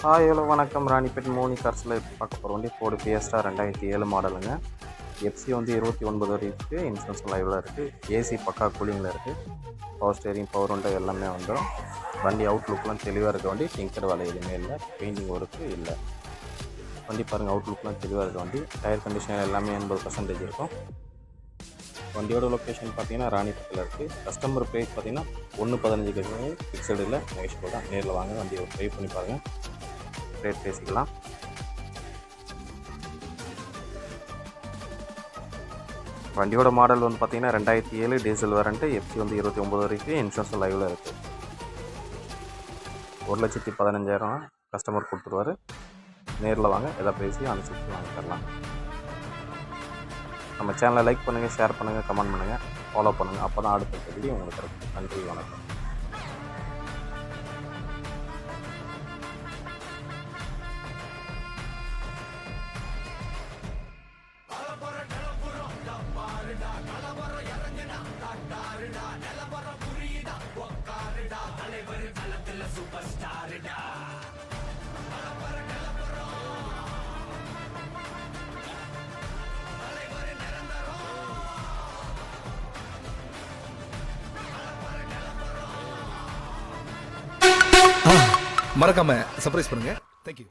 Hello வணக்கம். ராணிப்பேட் மோனி கார்ஸில் பார்க்க போகிற வண்டி ஃபோர்டு ஃபியஸ்டா 2007 மாடலுங்க. எஃப்சி வந்து 29 வரை இருக்குது. இன்சூரன்ஸ் லைவில் இருக்குது. ஏசி பக்கா கூலிங்கில் இருக்குது. பவர் ஸ்டேரிங், பவர் விண்டோ எல்லாமே வந்துடும். வண்டி அவுட்லுக்லாம் தெளிவாக இருக்க வண்டி. டிங்கர் வேலை எதுவுமே இல்லை. பெயிண்டிங் ஒர்க்கு இல்லை. வண்டி பாருங்கள், அவுட்லுக்லாம் தெளிவாக இருக்க வண்டி. டயர் கண்டிஷன் எல்லாமே 80% இருக்கும். வண்டியோட லொக்கேஷன் பார்த்தீங்கன்னா ராணிப்பேட்டில் இருக்குது. கஸ்டமர் ப்ரைஸ் பார்த்தீங்கன்னா 1.15 ஃபிக்ஸடு இல்லை, நெகோஷியபிள் தான். நேரில் வாங்க, வண்டியை ட்ரை பண்ணி பாருங்கள், ரேட் பேசிக்கலாம். வண்டியோட மாடல் வந்து பார்த்தீங்கன்னா 2007 டீசல் வேரண்ட்டு. எஃப்சி வந்து 29 வரைக்கும். இன்சூரன்ஸ் லைவில் இருக்குது. 1,15,000 கஸ்டமர் கொடுத்துருவாரு. நேரில் வாங்க, எதாவது பேசி அனுசரித்து வாங்கி தரலாம். நம்ம சேனலை லைக் பண்ணுங்கள், ஷேர் பண்ணுங்கள், கமெண்ட் பண்ணுங்கள், ஃபாலோ பண்ணுங்கள். அப்போ தான் அடுத்த வீடியோ உங்களுக்கு இருக்கும். நன்றி, வணக்கம். மறக்காம சர்ப்ரைஸ் பண்ணுங்க. தேங்க்யூ.